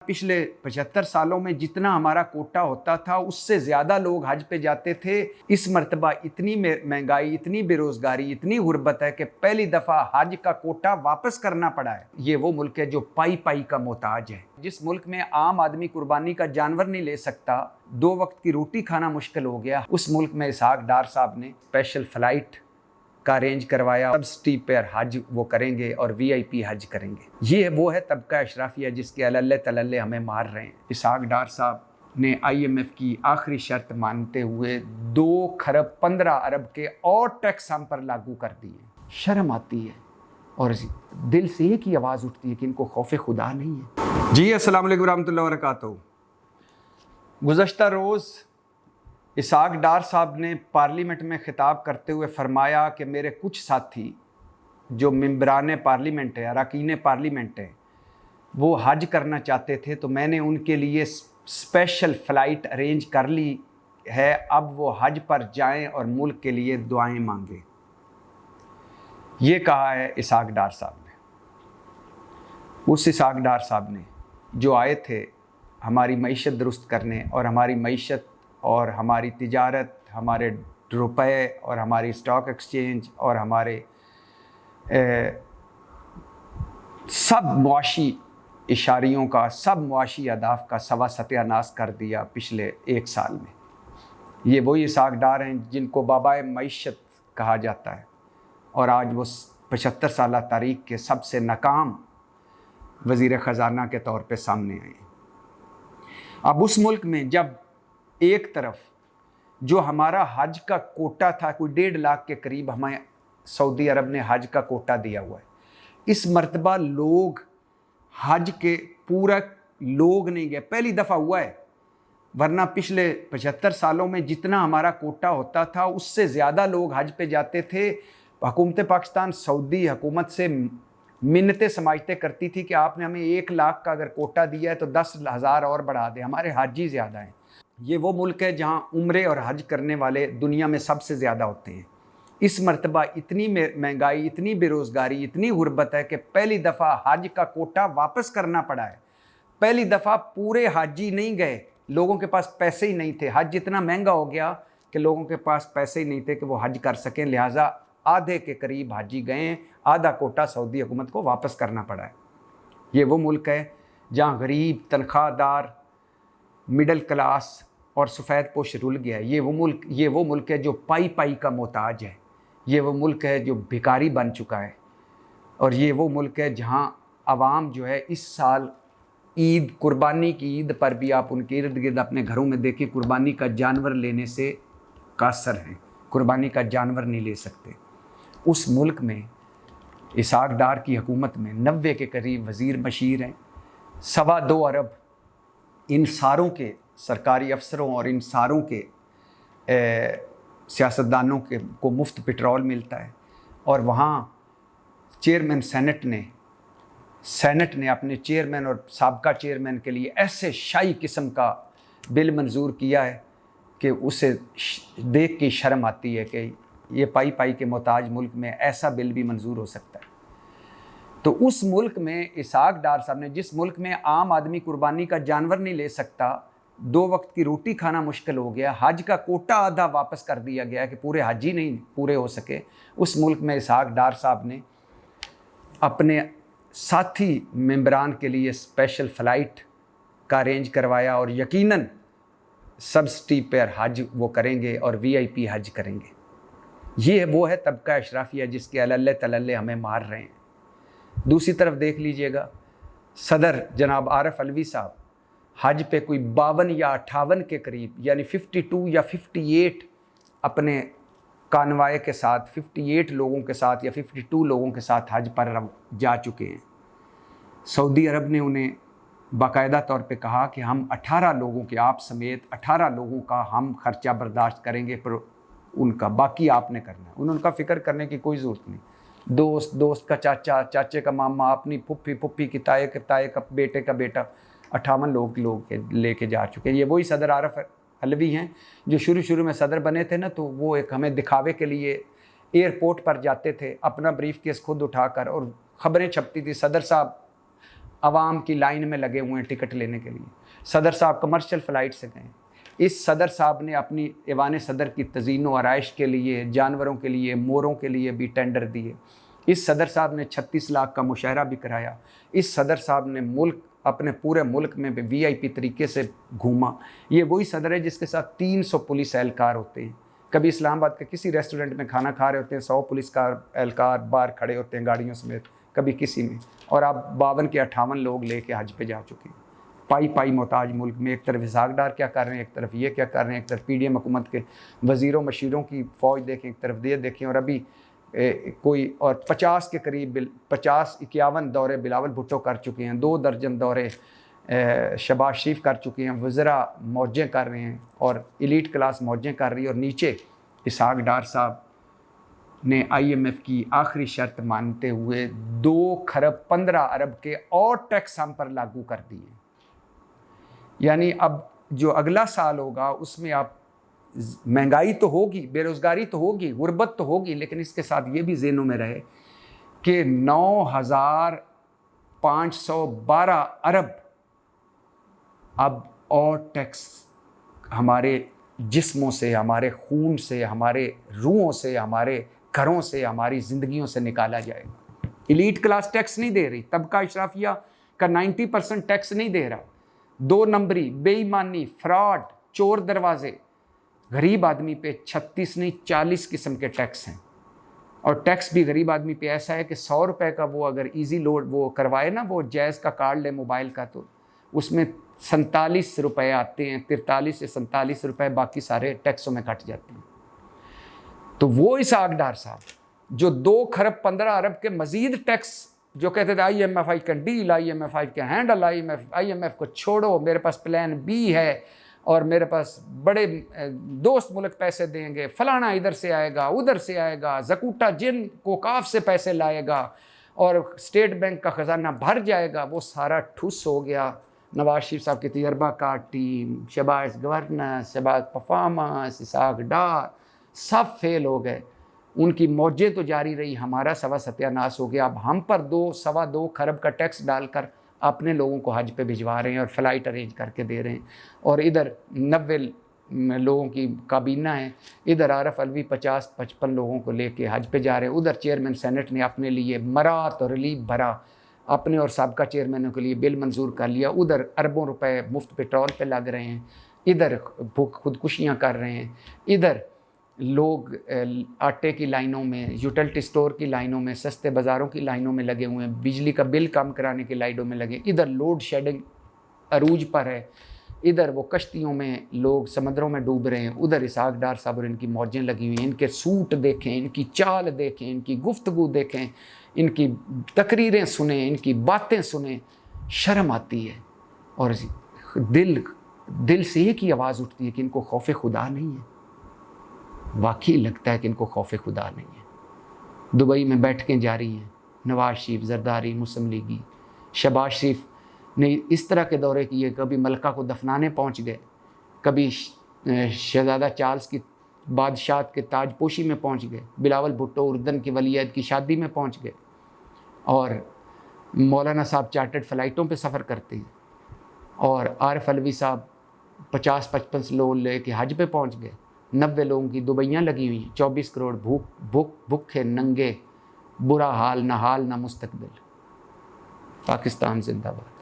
पिछले 75 सालों में जितना हमारा कोटा होता था उससे ज़्यादा लोग हज पे जाते थे। इस मर्तबा इतनी महंगाई, इतनी बेरोज़गारी, इतनी गुर्बत है कि पहली दफ़ा हज का कोटा वापस करना पड़ा है। ये वो मुल्क है जो पाई पाई का मोहताज है। जिस मुल्क में आम आदमी कुर्बानी का जानवर नहीं ले सकता, 2 वक्त की रोटी खाना मुश्किल हो गया, उस मुल्क में इसहाक डार साहब ने स्पेशल फ़्लाइट का अरेंज करवाया। सब्सिडी पर हज वो करेंगे और VIP हज करेंगे। ये वो है तबका अशराफिया जिसके अल्ले तल्ले हमें मार रहे हैं। इसहाक डार साहब ने IMF की आखिरी शर्त मानते हुए 2 खरब 15 अरब के और टैक्स हम पर लागू कर दिए। शर्म आती है और दिल से एक ही आवाज़ उठती है कि इनको खौफ खुदा नहीं है। जी अस्सलाम वालेकुम रहमतुल्लाहि व बरकातहू। गुज़श्ता रोज़ इसहाक डार साहब ने पार्लियामेंट में ख़िताब करते हुए फरमाया कि मेरे कुछ साथी जो मेंबरान पार्लियामेंट है, अरकान पार्लियामेंट है, वो हज करना चाहते थे, तो मैंने उनके लिए स्पेशल फ़्लाइट अरेंज कर ली है। अब वो हज पर जाएं और मुल्क के लिए दुआएं मांगे। ये कहा है इसहाक डार साहब ने। उस इसहाक डार साहब ने जो आए थे हमारी मईशत दुरुस्त करने और हमारी मईशत और हमारी तिजारत, हमारे रुपए और हमारी स्टॉक एक्सचेंज और हमारे सब मुआशी इशारियों का, सब मुआशी अहदाफ का सत्यानाश कर दिया पिछले 1 साल में। ये वही इसहाक डार हैं जिनको बाबाए मईशत कहा जाता है और आज वो 75 साल तारीख के सबसे नाकाम वज़ीर ख़जाना के तौर पे सामने आए। अब उस मुल्क में जब एक तरफ जो हमारा हज का कोटा था, कोई 1.5 लाख के करीब हमें सऊदी अरब ने हज का कोटा दिया हुआ है, इस मर्तबा लोग हज के पूरा लोग नहीं गए। पहली दफ़ा हुआ है, वरना पिछले 75 सालों में जितना हमारा कोटा होता था उससे ज़्यादा लोग हज पे जाते थे। हुकूमत पाकिस्तान सऊदी हुकूमत से मिन्नतें समाजते करती थी कि आपने हमें 1 लाख का अगर कोटा दिया है तो 10,000 और बढ़ा दें, हमारे हाजी ज़्यादा हैं। ये वो मुल्क है जहाँ उम्रे और हज करने वाले दुनिया में सबसे ज़्यादा होते हैं। इस मर्तबा इतनी महंगाई, इतनी बेरोज़गारी, इतनी गुर्बत है कि पहली दफ़ा हज का कोटा वापस करना पड़ा है। पहली दफ़ा पूरे हाजी नहीं गए, लोगों के पास पैसे ही नहीं थे। हज इतना महंगा हो गया कि लोगों के पास पैसे ही नहीं थे कि वो हज कर सकें, लिहाजा आधे के करीब हाजी गए, आधा कोटा सऊदी हुकूमत को वापस करना पड़ा है। ये वो मुल्क है जहाँ गरीब, तनख्वाहदार, मिडल क्लास और सफ़ेद पोश रुल गया है। ये वो मुल्क है जो पाई पाई का मोहताज है। ये वो मुल्क है जो भिखारी बन चुका है। और ये वो मुल्क है जहाँ आवाम जो है इस साल ईद, कुर्बानी की ईद पर भी आप उनके इर्द गिर्द अपने घरों में देखें, कुर्बानी का जानवर लेने से कासर हैं, कुर्बानी का जानवर नहीं ले सकते। उस मुल्क में इसहाक डार की हुकूमत में 90 के करीब वज़ीर मशीर हैं, 2.25 अरब इन सारों के सरकारी अफसरों और इन सारों के सियासतदानों को मुफ्त पेट्रोल मिलता है। और वहाँ चेयरमैन सेनेट ने अपने चेयरमैन और साबका चेयरमैन के लिए ऐसे शाही किस्म का बिल मंजूर किया है कि उसे देख के शर्म आती है कि ये पाई पाई के मोहताज मुल्क में ऐसा बिल भी मंजूर हो सकता है। तो उस मुल्क में इसहाक डार साहब ने, जिस मुल्क में आम आदमी कुर्बानी का जानवर नहीं ले सकता, 2 वक्त की रोटी खाना मुश्किल हो गया, हज का कोटा आधा वापस कर दिया गया कि पूरे हाजी नहीं पूरे हो सके, उस मुल्क में इसहाक डार साहब ने अपने साथी मेंबरान के लिए स्पेशल फ़्लाइट का अरेंज करवाया और यकीनन सब्सिडी पर हज वो करेंगे और VIP हज करेंगे। ये वो है तबका अशराफिया जिसके अल्ले तल्ले हमें मार रहे हैं। दूसरी तरफ देख लीजिएगा, सदर जनाब आरिफ अलवी साहब हज पे कोई 52 या 58 के करीब, यानी 52 या 58 अपने कानवाए के साथ, 58 लोगों के साथ या 52 लोगों के साथ हज पर जा चुके हैं। सऊदी अरब ने उन्हें बाकायदा तौर पे कहा कि हम 18 लोगों के, आप समेत 18 लोगों का हम ख़र्चा बर्दाश्त करेंगे, पर उनका बाकी आपने करना है। उनका फ़िक्र करने की कोई ज़रूरत नहीं। दोस्त का चाचा, चाचे का मामा, अपनी फुप्पी की ताए का बेटे का बेटा, 58 लोग लेके जा चुके हैं। ये वही सदर आरिफ अलवी हैं जो शुरू में सदर बने थे ना, तो वो एक हमें दिखावे के लिए एयरपोर्ट पर जाते थे अपना ब्रीफ केस खुद उठाकर, और ख़बरें छपती थी, सदर साहब عوام کی لائن میں لگے ہوئے ہیں ٹکٹ لینے کے لیے۔ صدر صاحب کمرشل فلائٹ سے گئے۔ اس صدر صاحب نے اپنی ایوان صدر کی تزئین و آرائش کے لیے جانوروں کے لیے موروں کے لیے بھی ٹینڈر دیے۔ اس صدر صاحب نے 36 لاکھ کا مشاہرہ بھی کرایا۔ اس صدر صاحب نے اپنے پورے ملک میں وی آئی پی طریقے سے گھوما۔ یہ وہی صدر ہے جس کے ساتھ 300 پولیس اہلکار ہوتے ہیں۔ کبھی اسلام آباد کے کسی ریسٹورنٹ میں کھانا کھا رہے ہوتے ہیں، 100 پولیس اہلکار باہر کھڑے ہوتے ہیں گاڑیوں سمیت، کبھی کسی میں، اور آپ 52 کے 58 لوگ لے کے حج پہ جا چکے ہیں۔ پائی محتاج ملک میں ایک طرف اسحاق ڈار کیا کر رہے ہیں، ایک طرف یہ کیا کر رہے ہیں، ایک طرف پی ڈی ایم حکومت کے وزیروں مشیروں کی فوج دیکھیں، ایک طرف یہ دیکھیں، اور ابھی کوئی اور 50 کے قریب 51 دورے بلاول بھٹو کر چکے ہیں، 2 درجن دورے شہباز شریف کر چکے ہیں، وزراء موجیں کر رہے ہیں اور ایلیٹ کلاس موجیں کر رہی ہے، اور نیچے اسحاق ڈار صاحب نے آئی ایم ایف کی آخری شرط مانتے ہوئے 2 خرب 15 ارب کے اور ٹیکس ہم پر لاگو کر دیے۔ یعنی اب جو اگلا سال ہوگا اس میں آپ مہنگائی تو ہوگی، بے روزگاری تو ہوگی، غربت تو ہوگی، لیکن اس کے ساتھ یہ بھی ذہنوں میں رہے کہ 9,512 ارب اب اور ٹیکس ہمارے جسموں سے، ہمارے خون سے، ہمارے روحوں سے، ہمارے گھروں سے، ہماری زندگیوں سے نکالا جائے گا۔ ایلیٹ کلاس ٹیکس نہیں دے رہی، طبقہ اشرافیہ کا 90% ٹیکس نہیں دے رہا، 2 نمبری، بے ایمانی، فراڈ، چور دروازے، غریب آدمی پہ 36 نہیں 40 قسم کے ٹیکس ہیں، اور ٹیکس بھی غریب آدمی پہ ایسا ہے کہ 100 روپے کا وہ اگر ایزی لوڈ وہ کروائے نا، وہ جائز کا کارڈ لے موبائل کا، تو اس میں 47 روپے آتے ہیں، 43 سے 47 روپے باقی سارے ٹیکسوں میں کٹ جاتے ہیں۔ تو وہ اسحاق ڈار صاحب جو 2 خرب 15 ارب کے مزید ٹیکس، جو کہتے تھے I M F I can deal, I M F I can handle, I M F کو چھوڑو، میرے پاس پلان بی ہے، اور میرے پاس بڑے دوست ملک پیسے دیں گے، فلانا ادھر سے آئے گا، ادھر سے آئے گا، زکوٹا جن کو کاف سے پیسے لائے گا، اور اسٹیٹ بینک کا خزانہ بھر جائے گا، وہ سارا ٹھوس ہو گیا۔ نواز شریف صاحب کی تجربہ کار team, Shahbaz governance, Shahbaz performance, Ishaq Dar, سب فیل ہو گئے۔ ان کی موجیں تو جاری رہی، ہمارا سوا ستیہ ناس ہو گیا۔ اب ہم پر 2.25 خرب کا ٹیکس ڈال کر اپنے لوگوں کو حج پہ بھجوا رہے ہیں اور فلائٹ ارینج کر کے دے رہے ہیں، اور ادھر 90 لوگوں کی کابینہ ہے، ادھر عارف علوی 50-55 لوگوں کو لے کے حج پہ جا رہے ہیں، ادھر چیئرمین سینٹ نے اپنے لیے مرات اور ریلیف بھرا، اپنے اور سابقہ چیئرمینوں کے لیے بل منظور کر لیا، ادھر اربوں روپے مفت پیٹرول پہ لگ رہے ہیں، ادھر خودکشیاں کر رہے ہیں، ادھر لوگ آٹے کی لائنوں میں، یوٹیلٹی سٹور کی لائنوں میں، سستے بازاروں کی لائنوں میں لگے ہوئے ہیں، بجلی کا بل کم کرانے کی لائنوں میں لگے، ادھر لوڈ شیڈنگ عروج پر ہے، ادھر وہ کشتیوں میں لوگ سمندروں میں ڈوب رہے ہیں، ادھر اسحاق ڈار صاحب اور ان کی موجیں لگی ہوئی ہیں۔ ان کے سوٹ دیکھیں، ان کی چال دیکھیں، ان کی گفتگو دیکھیں، ان کی تقریریں سنیں، ان کی باتیں سنیں، شرم آتی ہے، اور دل سے ایک ہی آواز اٹھتی ہے کہ ان کو خوف خدا نہیں ہے۔ واقعی لگتا ہے کہ ان کو خوف خدا نہیں ہے۔ دبئی میں بیٹھکیں جاری ہیں، نواز شریف، زرداری، مسلم لیگی، شہباز شریف نے اس طرح کے دورے کیے، کبھی ملکہ کو دفنانے پہنچ گئے، کبھی شہزادہ چارلز کی بادشاہت کے تاج پوشی میں پہنچ گئے، بلاول بھٹو اردن کی ولی عہد کی شادی میں پہنچ گئے، اور مولانا صاحب چارٹرڈ فلائٹوں پہ سفر کرتے ہیں، اور عارف علوی صاحب 50-55 لوگ لے کے حج پہ پہنچ گئے، 90 لوگوں کی دبئیاں لگی ہوئی ہیں، 24 کروڑ بھوکے ننگے، برا حال، نہ حال نہ مستقبل۔ پاکستان زندہ باد۔